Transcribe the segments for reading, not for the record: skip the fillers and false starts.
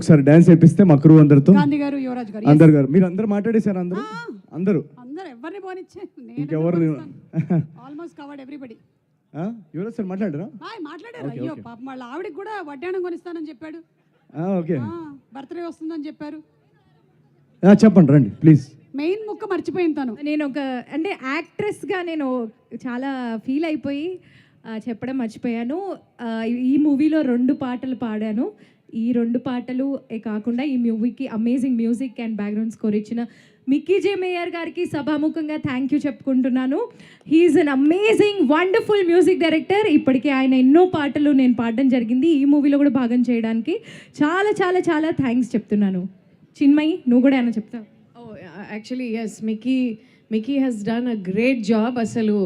ఒకసారి డాన్స్ చేపిస్తే మా క్రూ అందరితో గాంధీ గారు, యువరాజ్ గారు, అందరు గారు మీరు అందరు మాట్లాడేశారు. అందరూ అందరూ అందరూ ఎవరిని పోనిచ్చే ఇంకెవరు almost covered everybody. Yuvraj sir మాట్లాడారా? మాట్లాడారు. అయ్యో పాపం వాళ్ళ ఆవిడకి కూడా వడ్డాణం కొనిస్తానని చెప్పాడు. ఓకే, బర్త్డే వస్తుందని చెప్పారు. చెప్పండి రండి ప్లీజ్. మెయిన్ ముక్క మర్చిపోయింది తను. నేను ఒక అంటే యాక్ట్రెస్గా నేను చాలా ఫీల్ అయిపోయి చెప్పడం మర్చిపోయాను. ఈ మూవీలో 2 పాటలు పాడాను. ఈ 2 పాటలు కాకుండా ఈ మూవీకి amazing music and background score ఇచ్చిన మిక్కీ జే మేయర్ గారికి సభాముఖంగా థ్యాంక్ యూ చెప్పుకుంటున్నాను. He's an amazing wonderful music director. ఇప్పటికే ఆయన ఎన్నో పాటలు నేను పాడడం జరిగింది. ఈ మూవీలో కూడా భాగం చేయడానికి చాలా చాలా చాలా థ్యాంక్స్ చెప్తున్నాను. చిన్మయి, నువ్వు కూడా ఏమైనా చెప్తావు? Actually yes, Mickey has done a great job. అసలు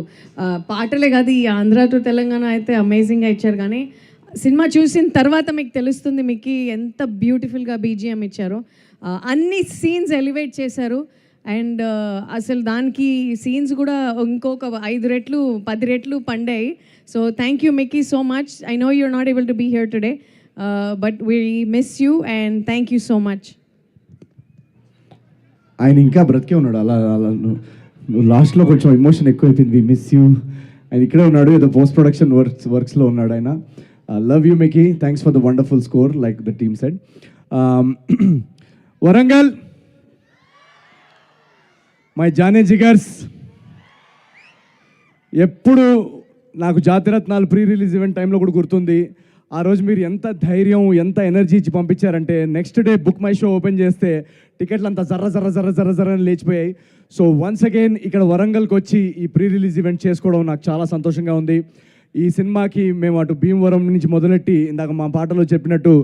పాటలే కాదు, ఈ ఆంధ్ర టు తెలంగాణ అయితే అమేజింగ్గా ఇచ్చారు. కానీ సినిమా చూసిన తర్వాత మీకు తెలుస్తుంది మిక్కీ ఎంత బ్యూటిఫుల్గా బీజిఎం ఇచ్చారో. అన్ని సీన్స్ ఎలివేట్ చేశారు. అండ్ అసలు దానికి సీన్స్ కూడా ఇంకొక 5 రెట్లు 10 రెట్లు పండాయి. So thank you Mickey so much. I know you're not able to be here today, but we miss you and thank you so much. ఆయన ఇంకా బ్రతికే ఉన్నాడు. అలా అలా నువ్వు లాస్ట్లో కొంచెం ఎమోషన్ ఎక్కువైపోయింది. We miss you. ఆయన ఇక్కడే ఉన్నాడు, ఏదో పోస్ట్ ప్రొడక్షన్ వర్క్స్లో ఉన్నాడు ఆయన. Love you Mickey, thanks for the wonderful score like the team said. Warangal, my జానే జిగర్స్, ఎప్పుడు నాకు జాతిరత్నాలు ప్రీ రిలీజ్ ఈవెంట్ టైంలో కూడా గుర్తుంది. ఆ రోజు మీరు ఎంత ధైర్యం, ఎంత ఎనర్జీ ఇచ్చి పంపించారంటే next day BookMyShow open చేస్తే టికెట్లు అంతా జర్ర జర్ర జర్ర జర్ర జర్ర అని లేచిపోయాయి. సో వన్స్ అగైన్ ఇక్కడ వరంగల్కి వచ్చి ఈ ప్రీ రిలీజ్ ఈవెంట్ చేసుకోవడం నాకు చాలా సంతోషంగా ఉంది. ఈ సినిమాకి మేము అటు భీమవరం నుంచి మొదలెట్టి ఇందాక మా పాటలో చెప్పినట్టు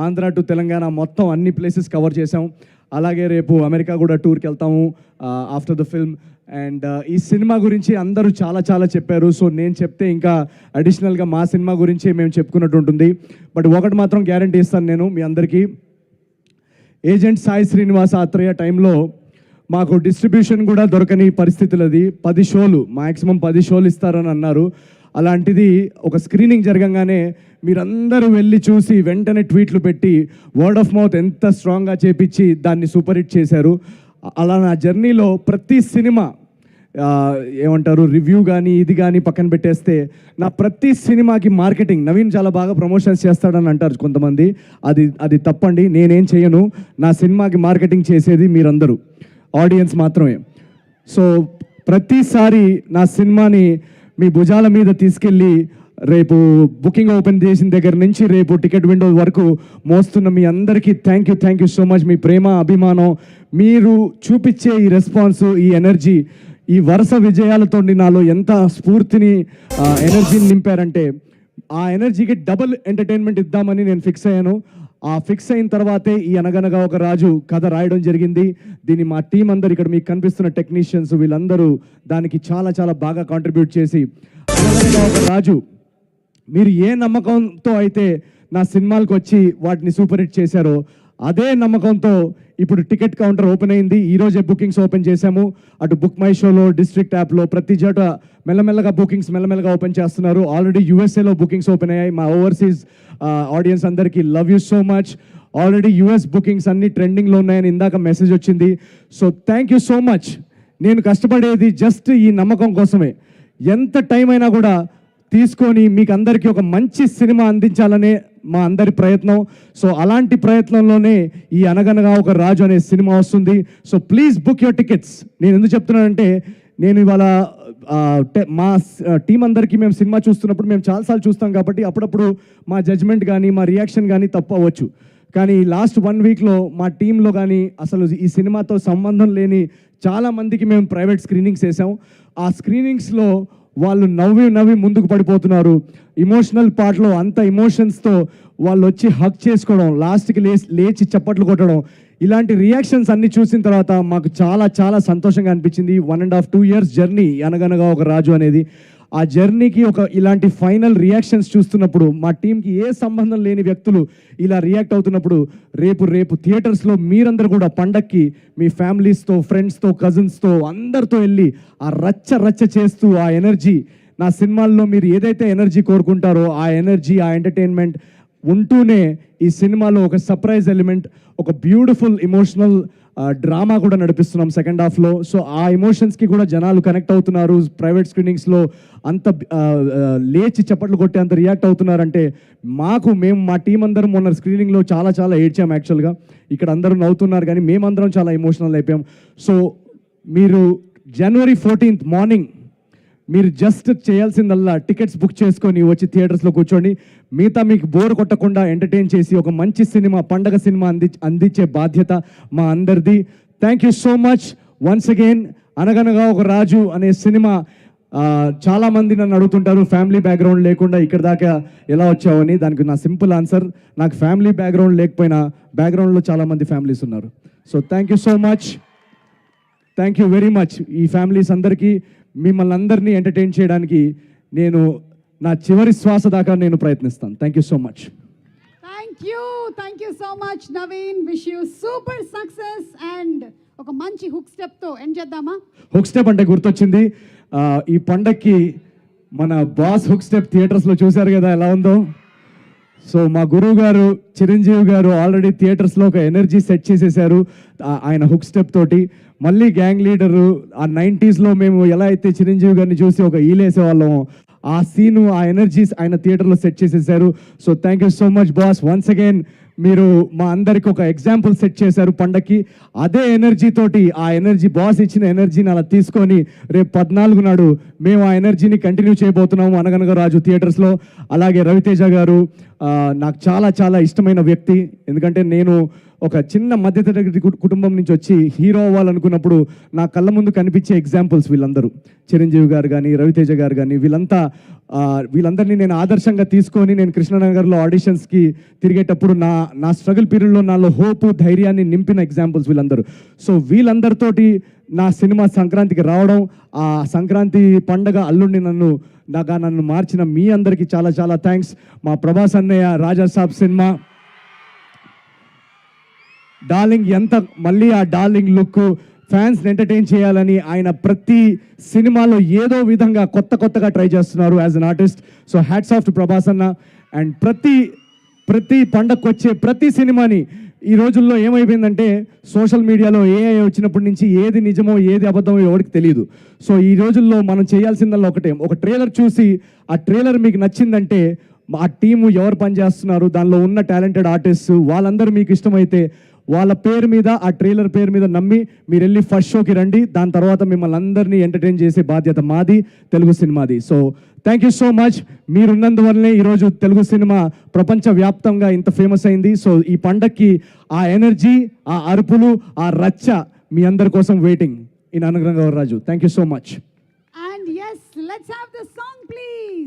ఆంధ్ర టు తెలంగాణ మొత్తం అన్ని ప్లేసెస్ కవర్ చేసాం. అలాగే రేపు అమెరికా కూడా టూర్కి వెళ్తాము ఆఫ్టర్ ద ఫిల్మ్. అండ్ ఈ సినిమా గురించి అందరూ చాలా చాలా చెప్పారు. సో నేను చెప్తే ఇంకా అడిషనల్గా మా సినిమా గురించి మేము చెప్పుకున్నట్టు ఉంటుంది. బట్ ఒకటి మాత్రం గ్యారంటీ ఇస్తాను నేను మీ అందరికీ, ఏజెంట్ సాయి శ్రీనివాస్ ఆత్రేయ టైంలో మాకు డిస్ట్రిబ్యూషన్ కూడా దొరకని పరిస్థితులు. అది 10 షోలు మ్యాక్సిమం 10 షోలు ఇస్తారని అన్నారు. అలాంటిది ఒక స్క్రీనింగ్ జరగంగానే మీరందరూ వెళ్ళి చూసి వెంటనే ట్వీట్లు పెట్టి వర్డ్ ఆఫ్ మౌత్ ఎంత స్ట్రాంగ్గా చేపించి దాన్ని సూపర్ హిట్ చేశారు. అలా నా జర్నీలో ప్రతి సినిమా ఏమంటారు రివ్యూ కానీ ఇది కానీ పక్కన పెట్టేస్తే నా ప్రతి సినిమాకి మార్కెటింగ్ నవీన్ చాలా బాగా ప్రమోషన్స్ చేస్తాడని అంటారు కొంతమంది. అది తప్పండి. నేనేం చేయను. నా సినిమాకి మార్కెటింగ్ చేసేది మీరందరూ, ఆడియన్స్ మాత్రమే. సో ప్రతిసారి నా సినిమాని మీ భుజాల మీద తీసుకెళ్ళి రేపు బుకింగ్ ఓపెన్ చేసిన దగ్గర నుంచి రేపు టికెట్ విండో వరకు మోస్తున్న మీ అందరికీ థ్యాంక్ యూ సో మచ్. మీ ప్రేమ, అభిమానం, మీరు చూపించే ఈ రెస్పాన్స్, ఈ ఎనర్జీ, ఈ వరుస విజయాలతో నాలో ఎంత స్ఫూర్తిని, ఎనర్జీని నింపారంటే ఆ ఎనర్జీకి డబుల్ ఎంటర్టైన్మెంట్ ఇద్దామని నేను ఫిక్స్ అయ్యాను. ఆ ఫిక్స్ అయిన తర్వాతే ఈ అనగనగా ఒక రాజు కథ రాయడం జరిగింది. దీన్ని మా టీం అందరు ఇక్కడ మీకు కనిపిస్తున్న టెక్నీషియన్స్ వీళ్ళందరూ దానికి చాలా చాలా బాగా కాంట్రిబ్యూట్ చేసి అనగనగా ఒక రాజు మీరు ఏ నమ్మకంతో అయితే నా సినిమాలకు వచ్చి వాటిని సూపర్ హిట్ చేశారో అదే నమ్మకంతో ఇప్పుడు టికెట్ కౌంటర్ ఓపెన్ అయింది. ఈరోజే బుకింగ్స్ ఓపెన్ చేశాము. అటు బుక్ మై షోలో, డిస్ట్రిక్ట్ యాప్లో ప్రతి చోట మెల్లమెల్లగా బుకింగ్స్ మెల్లమెల్లగా ఓపెన్ చేస్తున్నారు. ఆల్రెడీ యూఎస్ఏలో బుకింగ్స్ ఓపెన్ అయ్యాయి. మా ఓవర్సీస్ ఆడియన్స్ అందరికీ love you so much. Already US bookings అన్ని ట్రెండింగ్లో ఉన్నాయని ఇందాక మెసేజ్ వచ్చింది. So thank you so much. నేను కష్టపడేది జస్ట్ ఈ నమ్మకం కోసమే. ఎంత టైం అయినా కూడా తీసుకొని మీకు అందరికీ ఒక మంచి సినిమా అందించాలనే మా అందరి ప్రయత్నం. సో అలాంటి ప్రయత్నంలోనే ఈ అనగనగా ఒక రాజు అనే సినిమా వస్తుంది. So please book your tickets. నేను ఎందుకు చెప్తున్నానంటే నేను ఇవాళ మా టీం అందరికీ మేము సినిమా చూస్తున్నప్పుడు మేము చాలాసార్లు చూస్తాం కాబట్టి అప్పుడప్పుడు మా జడ్జ్మెంట్ కానీ మా రియాక్షన్ కానీ తప్పు అవ్వచ్చు. కానీ లాస్ట్ 1 వీక్లో మా టీంలో కానీ అసలు ఈ సినిమాతో సంబంధం లేని చాలామందికి మేము ప్రైవేట్ స్క్రీనింగ్స్ వేసాం. ఆ స్క్రీనింగ్స్లో వాళ్ళు నవ్వి ముందుకు పడిపోతున్నారు. ఇమోషనల్ పార్ట్లో అంత ఇమోషన్స్తో వాళ్ళు వచ్చి హక్ చేసుకోవడం, లాస్ట్కి లేచి చప్పట్లు కొట్టడం, ఇలాంటి రియాక్షన్స్ అన్ని చూసిన తర్వాత మాకు చాలా చాలా సంతోషంగా అనిపించింది. 1.5-2 years జర్నీ అనగనగా ఒక రాజు అనేది. ఆ జర్నీకి ఇలాంటి ఫైనల్ రియాక్షన్స్ చూస్తున్నప్పుడు మా టీంకి ఏ సంబంధం లేని వ్యక్తులు ఇలా రియాక్ట్ అవుతున్నప్పుడు రేపు థియేటర్స్లో మీరందరూ కూడా పండక్కి మీ ఫ్యామిలీస్తో, ఫ్రెండ్స్తో, కజిన్స్తో అందరితో వెళ్ళి ఆ రచ్చ చేస్తూ ఆ ఎనర్జీ, నా సినిమాల్లో మీరు ఏదైతే ఎనర్జీ కోరుకుంటారో ఆ ఎనర్జీ, ఆ ఎంటర్టైన్మెంట్ ఉంటూనే ఈ సినిమాలో ఒక సర్ప్రైజ్ ఎలిమెంట్, ఒక బ్యూటిఫుల్ ఇమోషనల్ డ్రామా కూడా నడిపిస్తున్నాం సెకండ్ హాఫ్లో. సో ఆ ఎమోషన్స్కి కూడా జనాలు కనెక్ట్ అవుతున్నారు. ప్రైవేట్ స్క్రీనింగ్స్లో అంత లేచి చప్పట్లు కొట్టి అంత రియాక్ట్ అవుతున్నారంటే మేము మా టీం అందరం మొన్న స్క్రీనింగ్లో చాలా చాలా ఏడ్చాం. యాక్చువల్గా ఇక్కడ అందరూ నవ్వుతున్నారు కానీ మేమందరం చాలా ఎమోషనల్ అయిపోయాం. సో మీరు January 14th మార్నింగ్ మీరు జస్ట్ చేయాల్సిందల్లా టికెట్స్ బుక్ చేసుకొని వచ్చి థియేటర్స్లో కూర్చోండి. మిగతా మీకు బోర్ కొట్టకుండా ఎంటర్టైన్ చేసి ఒక మంచి సినిమా, పండగ సినిమా అందించే బాధ్యత మా అందరిది. Thank you so much once again. అనగనగా ఒక రాజు అనే సినిమా చాలామంది నన్ను అడుగుతుంటారు ఫ్యామిలీ బ్యాక్గ్రౌండ్ లేకుండా ఇక్కడ దాకా ఎలా వచ్చావని. దానికి నా సింపుల్ ఆన్సర్, నాకు ఫ్యామిలీ బ్యాక్గ్రౌండ్ లేకపోయినా బ్యాక్గ్రౌండ్లో చాలామంది ఫ్యామిలీస్ ఉన్నారు. So thank you so much, thank you very much. ఈ ఫ్యామిలీస్ అందరికీ మిమ్మల్ని అందరినీ ఎంటర్టైన్ చేయడానికి నేను నా చివరి శ్వాస దాకా నేను ప్రయత్నిస్తాను. Thank you so much. Thank you so much Naveen. Wish you super success and ఒక మంచి హుక్ స్టెప్తో ఎండ్ చేద్దామా? హుక్ స్టెప్ అంటే గుర్తొచ్చింది, ఈ పండక్కి మన బాస్ హుక్ స్టెప్ థియేటర్స్లో చూశారు కదా ఎలా ఉందో. సో మా గురువు గారు చిరంజీవి గారు ఆల్రెడీ థియేటర్స్లో ఒక ఎనర్జీ సెట్ చేసేసారు ఆయన హుక్ స్టెప్ తోటి. మళ్ళీ గ్యాంగ్ లీడరు ఆ 90sలో మేము ఎలా అయితే చిరంజీవి గారిని చూసి ఒక ఈలేసేవాళ్ళం, ఆ సీను ఆ ఎనర్జీస్ ఆయన థియేటర్లో సెట్ చేసేసారు. So thank you so much boss. Once again మీరు మా అందరికి ఒక ఎగ్జాంపుల్ సెట్ చేశారు పండక్కి. అదే ఎనర్జీ తోటి, ఆ ఎనర్జీ బాస్ ఇచ్చిన ఎనర్జీని అలా తీసుకొని రేపు 14 నాడు మేము ఆ ఎనర్జీని కంటిన్యూ చేయబోతున్నాము అనగనగా రాజు థియేటర్స్లో. అలాగే రవితేజ గారు నాకు చాలా చాలా ఇష్టమైన వ్యక్తి. ఎందుకంటే నేను ఒక చిన్న మధ్యతరగతి కుటుంబం నుంచి వచ్చి హీరో అవ్వాలనుకున్నప్పుడు నా కళ్ళ ముందు కనిపించే ఎగ్జాంపుల్స్ వీళ్ళందరూ. చిరంజీవి గారు కానీ రవితేజ గారు కానీ వీళ్ళందరినీ నేను ఆదర్శంగా తీసుకొని నేను కృష్ణనగర్లో ఆడిషన్స్కి తిరిగేటప్పుడు నా స్ట్రగుల్ పీరియడ్లో నాలో హోపు ధైర్యాన్ని నింపిన ఎగ్జాంపుల్స్ వీళ్ళందరూ. సో వీళ్ళందరితోటి నా సినిమా సంక్రాంతికి రావడం, ఆ సంక్రాంతి పండగ అల్లుడిని నన్ను మార్చిన మీ అందరికీ చాలా చాలా థ్యాంక్స్. మా ప్రభాస్ అన్నయ్య రాజా సాబ్ సినిమా డార్లింగ్, మళ్ళీ ఆ డార్లింగ్ లుక్ ఫ్యాన్స్ని ఎంటర్టైన్ చేయాలని ఆయన ప్రతి సినిమాలో ఏదో విధంగా కొత్తగా ట్రై చేస్తున్నారు as an artist. So hats off to Prabhas అన్న. అండ్ ప్రతి పండగకు వచ్చే ప్రతి సినిమాని ఈ రోజుల్లో ఏమైపోయిందంటే సోషల్ మీడియాలో ఏఐ వచ్చినప్పటి నుంచి ఏది నిజమో ఏది అబద్ధమో ఎవరికి తెలియదు. సో ఈ రోజుల్లో మనం చేయాల్సిందల్లా ఒకటే, ఒక ట్రైలర్ చూసి ఆ ట్రైలర్ మీకు నచ్చిందంటే ఆ టీము ఎవరు పనిచేస్తున్నారు, దానిలో ఉన్న టాలెంటెడ్ ఆర్టిస్ట్ వాళ్ళందరూ మీకు ఇష్టమైతే వాళ్ళ పేరు మీద, ఆ ట్రైలర్ పేరు మీద నమ్మి మీరు వెళ్ళి ఫస్ట్ షోకి రండి. దాని తర్వాత మిమ్మల్ని అందరినీ ఎంటర్టైన్ చేసే బాధ్యత మాది, తెలుగు సినిమాది. So thank you so much. మీరున్నందువల్లనే ఈరోజు తెలుగు సినిమా ప్రపంచవ్యాప్తంగా ఇంత ఫేమస్ అయింది. సో ఈ పండక్కి ఆ ఎనర్జీ, ఆ అరుపులు, ఆ రచ్చ మీ అందరి కోసం waiting in Anaganaga Raju. Thank you so much. And yes, let's have the song please.